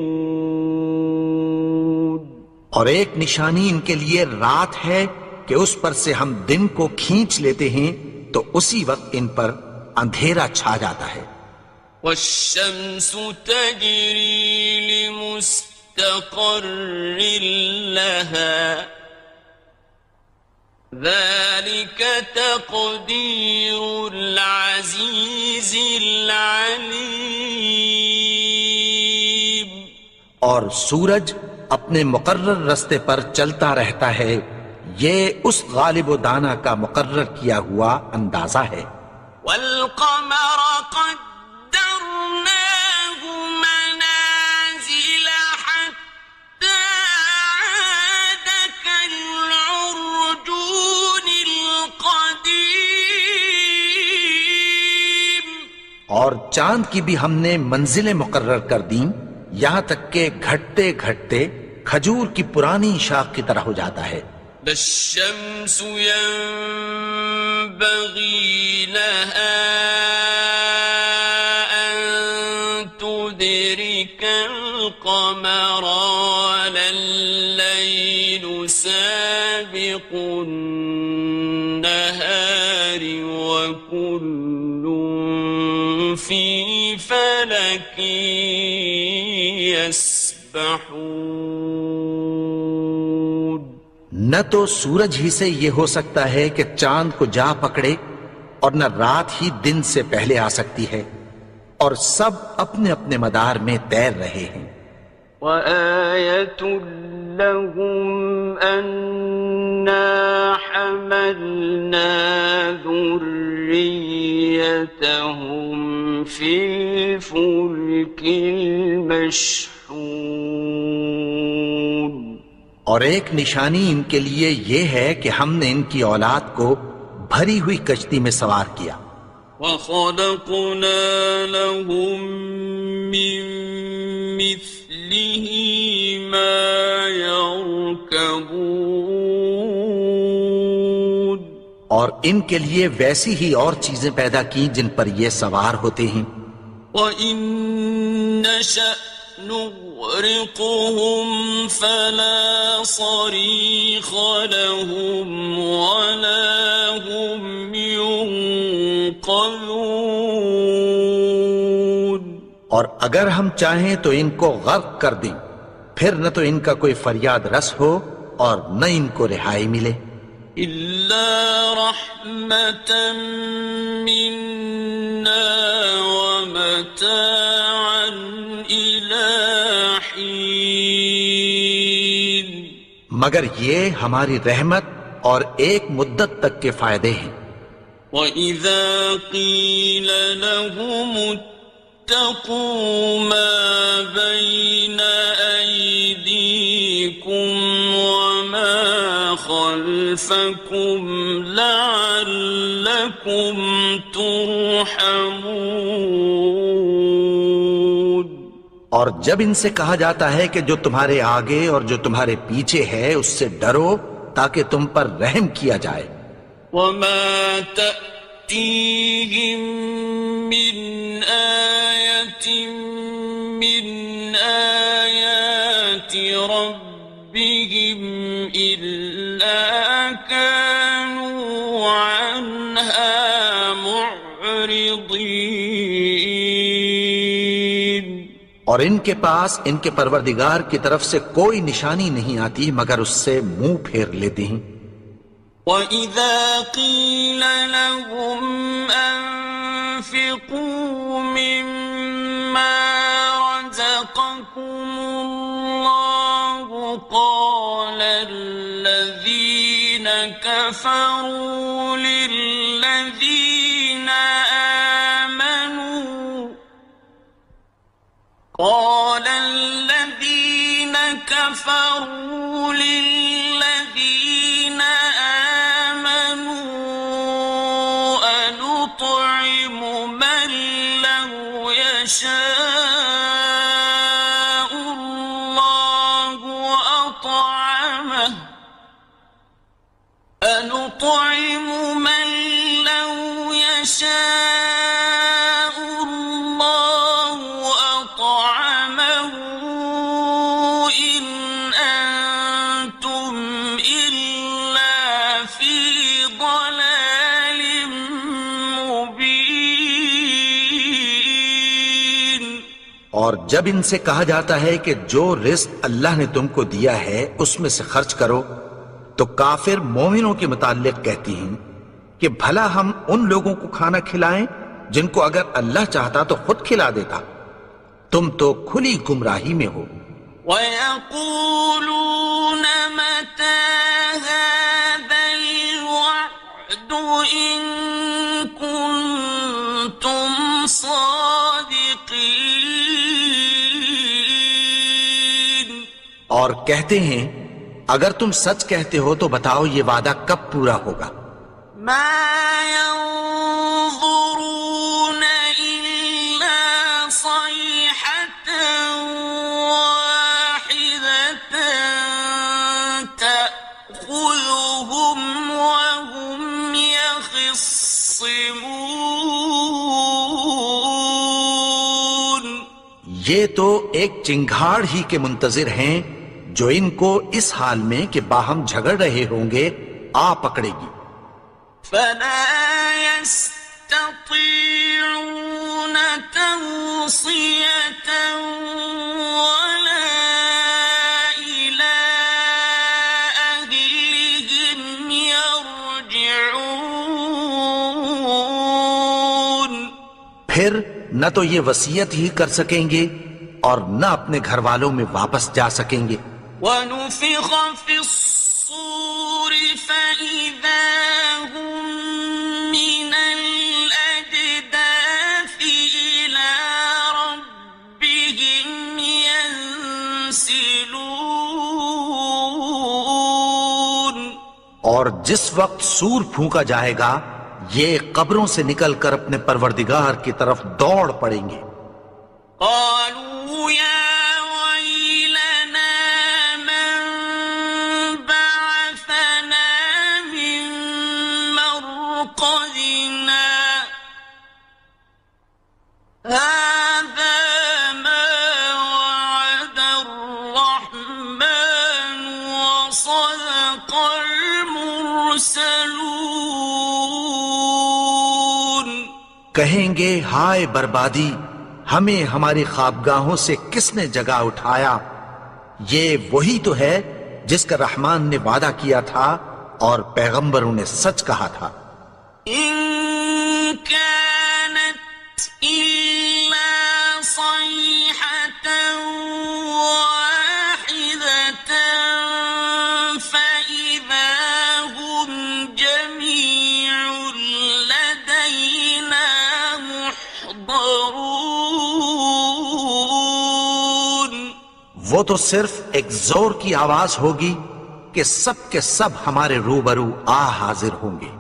اور ایک نشانی ان کے لیے رات ہے کہ اس پر سے ہم دن کو کھینچ لیتے ہیں تو اسی وقت ان پر اندھیرا چھا جاتا ہے. وَالشَّمْسُ تَجْرِي لِمُسْتَقَرٍّ لَهَا ذَلِكَ تَقْدِيرُ الْعَزِيزِ الْعَلِيمِ. اور سورج اپنے مقرر رستے پر چلتا رہتا ہے، یہ اس غالب و دانا کا مقرر کیا ہوا اندازہ ہے. وَالْقَمَرَ قَدَّرْنَاهُ مَنَازِلَ حَتَّى اور چاند کی بھی ہم نے منزلیں مقرر کر دیں، یہاں تک کہ گھٹتے گھٹتے کھجور کی پرانی شاخ کی طرح ہو جاتا ہے۔ لا الشمس ينبغي لها أن تدرك القمر ولا الليل سابق النهار وكل في فلك يسبحون۔ نہ تو سورج ہی سے یہ ہو سکتا ہے کہ چاند کو جا پکڑے، اور نہ رات ہی دن سے پہلے آ سکتی ہے، اور سب اپنے اپنے مدار میں تیر رہے ہیں۔ وَآيَةٌ لَهُمْ أَنَّا حَمَلْنَا ذُرِّيَّتَهُمْ فِي الْفُلْكِ الْمَشْحُونِ۔ اور ایک نشانی ان کے لیے یہ ہے کہ ہم نے ان کی اولاد کو بھری ہوئی کشتی میں سوار کیا۔ وَخَلَقْنَا لَهُم مِّن مِّثْلِهِ مَا يَرْكَبُونَ۔ اور ان کے لیے ویسی ہی اور چیزیں پیدا کی جن پر یہ سوار ہوتے ہیں۔ وَإِن نَّشَأْ نُغْرِقْهُمْ فَلَا صَرِيخَ لَهُمْ وَلَا هُمْ يُنقَذُونَ۔ اور اگر ہم چاہیں تو ان کو غرق کر دیں، پھر نہ تو ان کا کوئی فریاد رس ہو اور نہ ان کو رہائی ملے۔ إِلَّا رَحْمَةً مِّنَّا وَمَتَاعًا إِلَىٰ حِينٍ۔ مگر یہ ہماری رحمت اور ایک مدت تک کے فائدے ہیں۔ وَإِذَا قِيلَ لَهُمُ اتَّقُوا مَا بَيْنَ أَيْدِيكُمْ وَمَا خَلْفَكُمْ لَعَلَّكُمْ تُرْحَمُونَ۔ اور جب ان سے کہا جاتا ہے کہ جو تمہارے آگے اور جو تمہارے پیچھے ہے اس سے ڈرو تاکہ تم پر رحم کیا جائے۔ وَمَا تَأْتِيهِم مِّنْ آيَةٍ مِّنْ آيَاتِ رَبِّهِمْ إِلَّا كَانُوا عَنْهَا مُعْرِضِينَ۔ اور ان کے پاس ان کے پروردگار کی طرف سے کوئی نشانی نہیں آتی مگر اس سے منہ پھیر لیتے ہیں۔ وَإِذَا قِيلَ لَهُمْ أَنفِقُوا مِمَّا رَزَقَكُمُ اللَّهُ قَالَ الَّذِينَ كَفَرُوا لِلَّذِينَ آمَنُوا أَنُطْعِمُ مَن لَّوْ يَشَاءُ اللَّهُ أَطْعَمَهُ أَنُطْعِمُ مَن لَّوْ يَشَاءُ اللَّهُ أَطْعَمَهُ إِنْ أَنتُمْ إِلَّا فِي ضَلَالٍ مُّبِينٍ۔ اور جب ان سے کہا جاتا ہے کہ جو رزق اللہ نے تم کو دیا ہے اس میں سے خرچ کرو، تو کافر مومنوں کے متعلق کہتی ہیں کہ بھلا ہم ان لوگوں کو کھانا کھلائیں جن کو اگر اللہ چاہتا تو خود کھلا دیتا۔ تم تو کھلی گمراہی میں ہو۔ وَيَقُولُونَ مَتَىٰ هَٰذَا الْوَعْدُ إِن كُنتُمْ صَادِقِينَ۔ اور کہتے ہیں اگر تم سچ کہتے ہو تو بتاؤ یہ وعدہ کب پورا ہوگا۔ مَا يَنظُرُونَ إِلَّا یہ تو ایک چنگھاڑ ہی کے منتظر ہیں جو ان کو اس حال میں کہ باہم جھگڑ رہے ہوں گے آ پکڑے گی. فلا يستطيعون توصية ولا إلى أهلهم يرجعون. پھر نہ تو یہ وصیت ہی کر سکیں گے اور نہ اپنے گھر والوں میں واپس جا سکیں گے. ونفخ في الصور فإذا هم من الأجداث إلى ربهم ينسلون. اور جس وقت سور پھونکا جائے گا یہ قبروں سے نکل کر اپنے پروردگار کی طرف دوڑ پڑیں گے. قالوا يا ويلنا من بعثنا من مرقدنا هذا ما وعد الرحمن وصدق المرسلون. کہیں گے ہائے بربادی، ہمیں ہماری خوابگاہوں سے کس نے جگا اٹھایا؟ یہ وہی تو ہے جس کا رحمان نے وعدہ کیا تھا اور پیغمبروں نے سچ کہا تھا. إن كانت إلا صيحة واحدة فإذا هم جميع لدينا محضرون. وہ تو صرف ایک زور کی آواز ہوگی کہ سب کے سب ہمارے روبرو آ حاضر ہوں گے.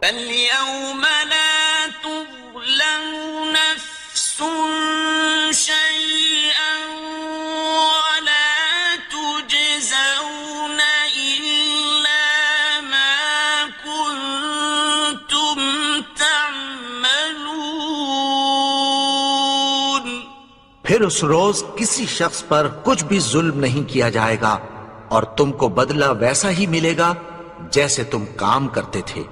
فاليوم لا تظلم نفس شيئا ولا تجزون إلا ما كنتم تعملون. پھر اس روز کسی شخص پر کچھ بھی ظلم نہیں کیا جائے گا اور تم کو بدلہ ویسا ہی ملے گا جیسے تم کام کرتے تھے.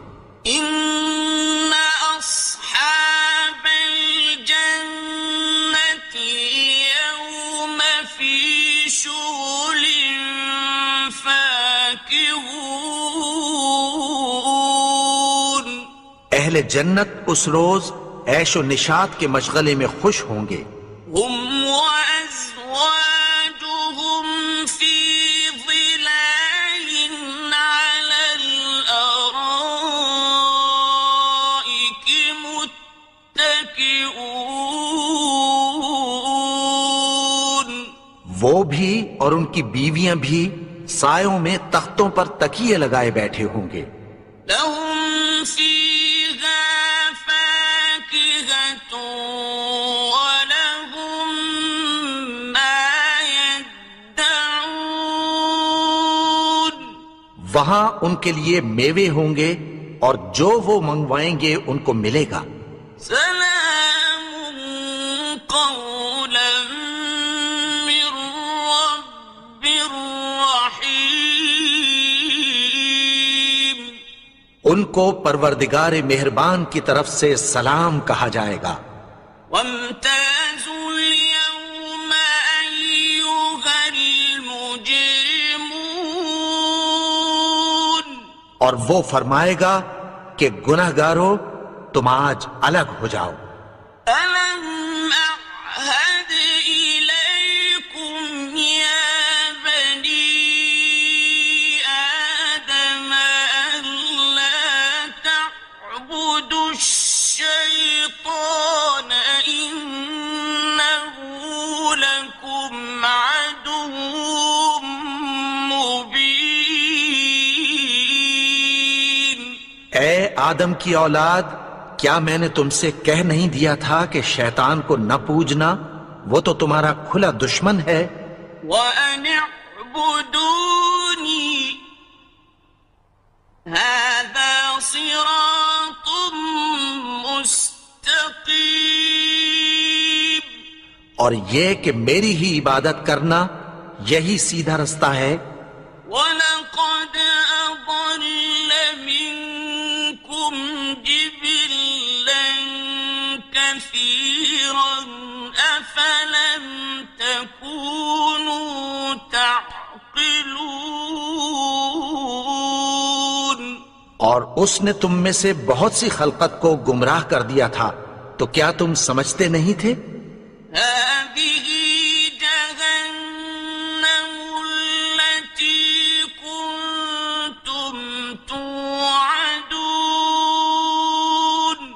إن أصحاب الجنة اليوم في شغل فاكهون. اہل جنت اس روز عیش و نشاط کے مشغلے میں خوش ہوں گے. هم وأزواجهم في ظلال على الأرائك متكئون. وہ بھی اور ان کی بیویاں بھی سایوں میں تختوں پر تکیے لگائے بیٹھے ہوں گے. لهم فيها فاكهة ولهم ما يدعون. وہاں ان کے لیے میوے ہوں گے اور جو وہ منگوائیں گے ان کو ملے گا. سلام قولا من رب رحيم. ان کو پروردگار مہربان کی طرف سے سلام کہا جائے گا. وامتازوا اليوم أيها المجرمون. اور وہ فرمائے گا کہ گنہگارو تم آج الگ ہو جاؤ. ألم أعهد إليكم يا بني آدم ألا تعبدوا الشيطان إنه لكم عدو مبين. اے آدم کی اولاد، کیا میں نے تم سے کہہ نہیں دیا تھا کہ شیطان کو نہ پوجنا؟ وہ تو تمہارا کھلا دشمن ہے. وأن اعبدوني هذا صراط مستقيم. اور یہ کہ میری ہی عبادت کرنا یہی سیدھا رستہ ہے۔ وَلَقَدْ أَضَلَّ مِنكُمْ جِبِلًّا كَثِيرًا أَفَلَمْ تَكُونُوا تَعْقِلُونَ۔ اور اس نے تم میں سے بہت سی خلقت کو گمراہ کر دیا تھا، تو کیا تم سمجھتے نہیں تھے؟ هذه جهنم التي كنتم توعدون۔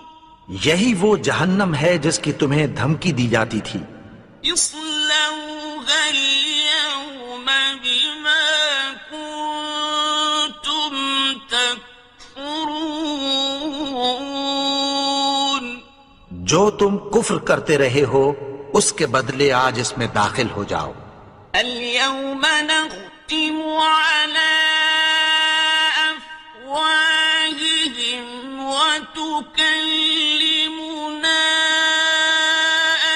یہی وہ جہنم ہے جس کی تمہیں دھمکی دی جاتی تھی۔ اصلوها اليوم بما كنتم تكفرون۔ جو تم کفر کرتے رہے ہو اس کے بدلے آج اس میں داخل ہو جاؤ۔ اليوم نختم على أفواههم وتكلمنا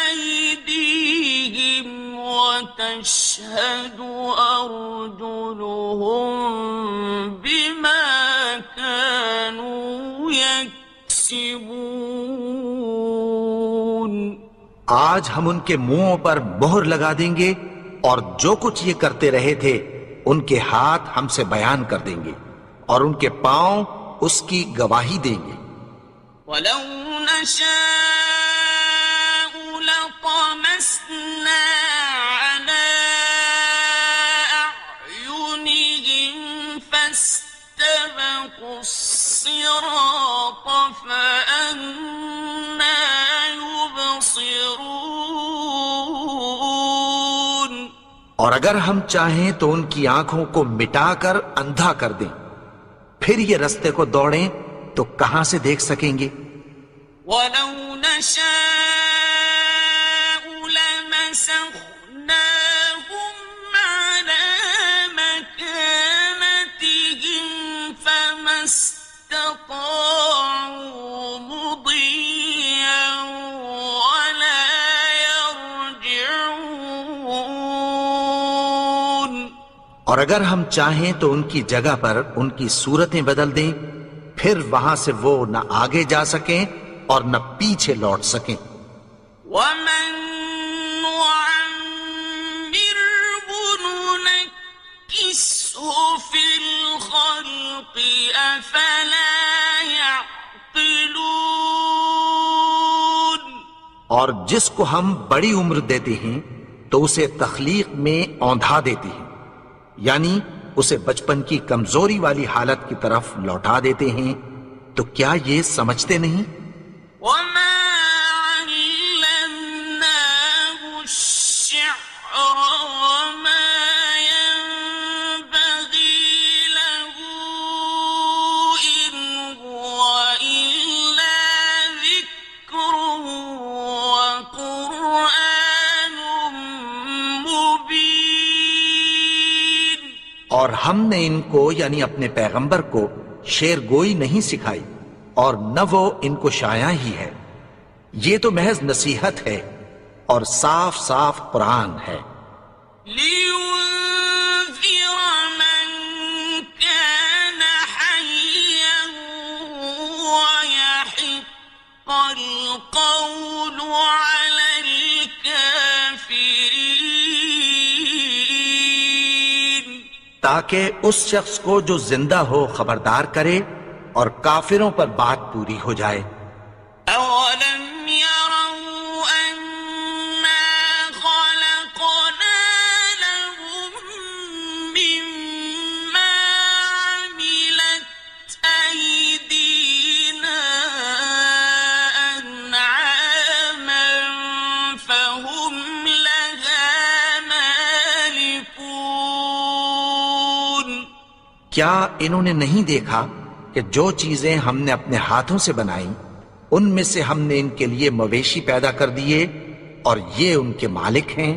أيديهم وتشهد أرجلهم بما كانوا يكسبون۔ آج ہم ان کے منہوں پر مہر لگا دیں گے اور جو کچھ یہ کرتے رہے تھے ان کے ہاتھ ہم سے بیان کر دیں گے اور ان کے پاؤں اس کی گواہی دیں گے۔ وَلَوْ نَشَاءُ لَطَمَسْنَا عَلَىٰ أَعْيُنِهِمْ فَاسْتَبَقُوا الصِّرَاطَ فَأَنَّىٰ يُبْصِرُونَ۔ اور اگر ہم چاہیں تو ان کی آنکھوں کو مٹا کر اندھا کر دیں، پھر یہ رستے کو دوڑیں تو کہاں سے دیکھ سکیں گے؟ وَلَوْ نَشَاءُ لَمَسَخْنَاهُمْ عَلَىٰ مَكَانَتِهِمْ فَمَا اسْتَطَاعُوا مُضِيًّا وَلَا يَرْجِعُونَ۔ اور اگر ہم چاہیں تو ان کی جگہ پر ان کی صورتیں بدل دیں، پھر وہاں سے وہ نہ آگے جا سکیں اور نہ پیچھے لوٹ سکیں۔ وَمَن نُّعَمِّرْهُ نُنَكِّسْهُ فِي الْخَلْقِ أَفَلَا يَعْقِلُونَ۔ اور جس کو ہم بڑی عمر دیتے ہیں تو اسے تخلیق میں اوندھا دیتے ہیں، یعنی اسے بچپن کی کمزوری والی حالت کی طرف لوٹا دیتے ہیں، تو کیا یہ سمجھتے نہیں؟ وَمَا عَلَّمْنَاهُ الشِّعْرَ وَمَا يَنبَغِي لَهُ إِنْ هُوَ إِلَّا ذِكْرٌ وَقُرْآنٌ مُبِينٌ۔ اور ہم نے ان کو یعنی اپنے پیغمبر کو شعر گوئی نہیں سکھائی اور نہ وہ ان کو شایع ہی ہے، یہ تو محض نصیحت ہے اور صاف صاف قرآن ہے۔ لِيُنذِرَ مَن كَانَ حَيًّا وَيَحِقَّ الْقَوْلُ عَلَى الْكَافِرِينَ۔ تاکہ اس شخص کو جو زندہ ہو خبردار کرے اور کافروں پر بات پوری ہو جائے۔ أَوَلَمْ يَرَوْا أَنَّا خَلَقْنَا لَهُم مِّمَّا عَمِلَتْ أَيْدِينَا أَنْعَامًا فَهُمْ لَهَا مَالِكُونَ۔ کیا انہوں نے نہیں دیکھا کہ جو چیزیں ہم نے اپنے ہاتھوں سے بنائیں ان میں سے ہم نے ان کے لیے مویشی پیدا کر دیے اور یہ ان کے مالک ہیں۔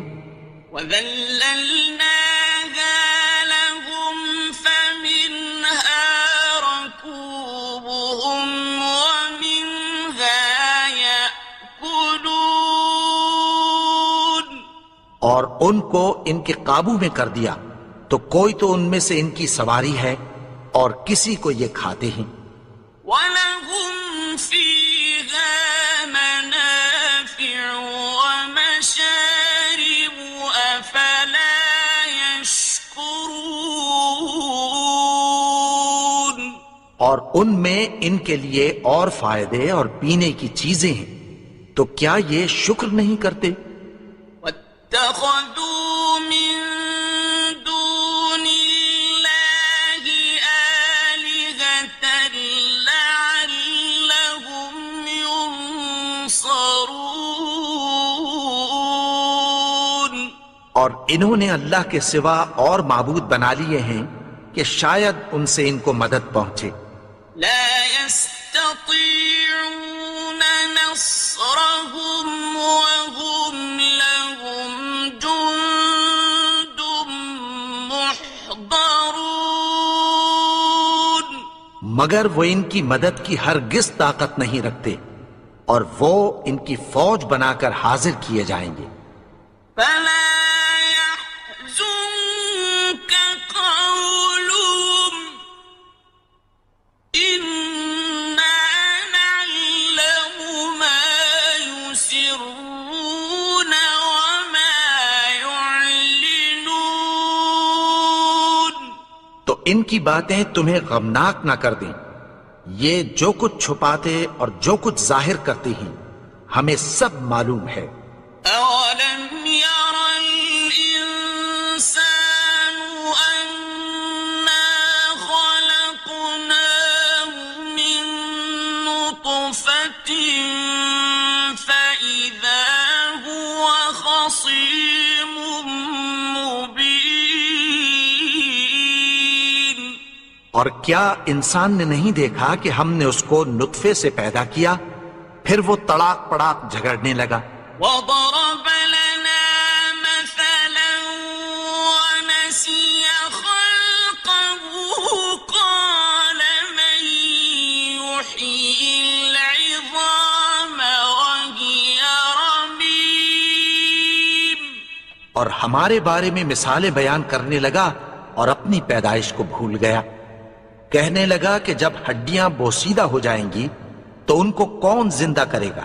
وَذَلَّلْنَاهَا لَهُمْ فَمِنْهَا رَكُوبُهُمْ وَمِنْهَا يَأْكُلُونَ۔ اور ان کو ان کے قابو میں کر دیا تو کوئی تو ان میں سے ان کی سواری ہے اور کسی کو یہ کھاتے ہیں. وَلَهُمْ فِيهَا مَنَافِعُ وَمَشَارِبُ أَفَلَا يَشْكُرُونَ. اور ان میں ان کے لیے اور فائدے اور پینے کی چیزیں ہیں، تو کیا یہ شکر نہیں کرتے؟ وَاتَّخَذُوا مِن دُونِ اللَّهِ آلِهَةً لَعَلَّهُمْ يُنصَرُونَ. اور انہوں نے اللہ کے سوا اور معبود بنا لیے ہیں کہ شاید ان سے ان کو مدد پہنچے. لا يستطيعون نصرهم وهم لهم جند محضرون. مگر وہ ان کی مدد کی ہرگز طاقت نہیں رکھتے اور وہ ان کی فوج بنا کر حاضر کیے جائیں گے. فلا يحزنك قولهم إنا نعلم ما يسرون وما يعلنون. تو ان کی باتیں تمہیں غمناک نہ کر دیں. یہ جو کچھ چھپاتے اور جو کچھ ظاہر کرتے ہیں ہمیں سب معلوم ہے. أولم ير الإنسان أنا خلقناه من نطفة فإذا هو خصيم مبين. اور کیا انسان نے نہیں دیکھا کہ ہم نے اس کو نطفے سے پیدا کیا پھر وہ تڑاک پڑاک جھگڑنے لگا. وضرب لنا مثلا ونسي خلقه قال من يحيي العظام وهي رميم. اور ہمارے بارے میں مثالیں بیان کرنے لگا اور اپنی پیدائش کو بھول گیا. کہنے لگا کہ جب ہڈیاں بوسیدہ ہو جائیں گی تو ان کو کون زندہ کرے گا؟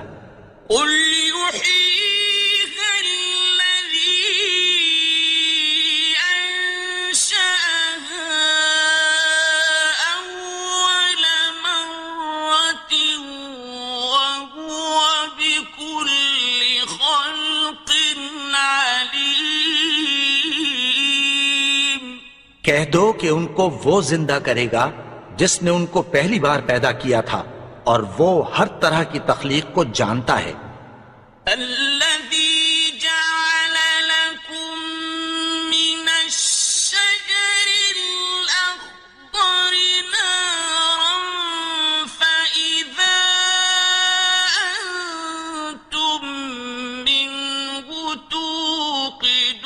قل يحييها الذي أنشأها أول مرة وهو بكل خلق عليم. کہہ دو کہ ان کو وہ زندہ کرے گا جس نے ان کو پہلی بار پیدا کیا تھا اور وہ ہر طرح کی تخلیق کو جانتا ہے. الذي جعل لكم من الشجر الأخضر نارا فإذا أنتم منه توقدون.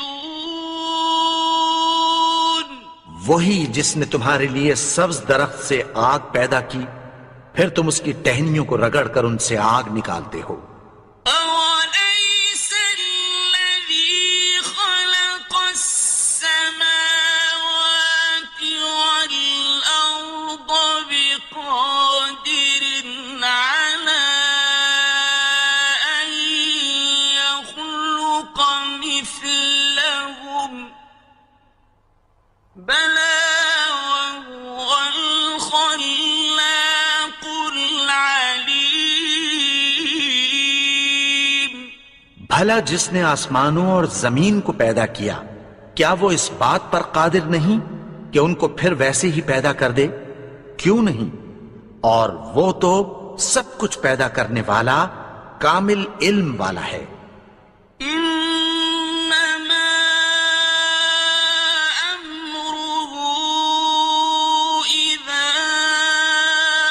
وہی جس نے تمہارے لیے سبز درخت سے آگ پیدا کی پھر تم اس کی ٹہنیوں کو رگڑ کر ان سے آگ نکالتے ہو. أوليس الذي خلق السماوات والأرض بقادر على أن يخلق مثلهم بلى وهو الخلاق العليم. بھلا جس نے آسمانوں اور زمین کو پیدا کیا کیا وہ اس بات پر قادر نہیں کہ ان کو پھر ویسے ہی پیدا کر دے؟ کیوں نہیں؟ اور وہ تو سب کچھ پیدا کرنے والا کامل علم والا ہے. إنما أمره إذا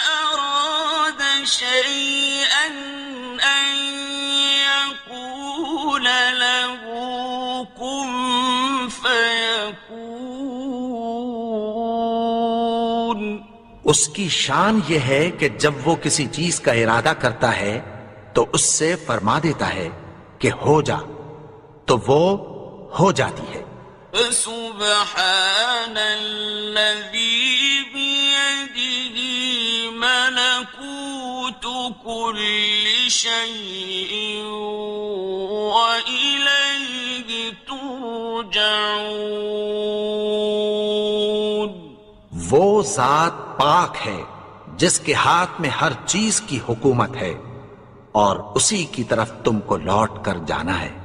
أراد شيئا أن يقول له كن فيكون. اس کی شان یہ ہے کہ جب وہ کسی چیز کا ارادہ کرتا ہے تو اس سے فرما دیتا ہے کہ ہو جا، تو وہ ہو جاتی ہے۔ فسبحان الذي بيده ملكوت كل شيء وإليه ترجعون۔ وہ ذات پاک ہے جس کے ہاتھ میں ہر چیز کی حکومت ہے اور اسی کی طرف تم کو لوٹ کر جانا ہے۔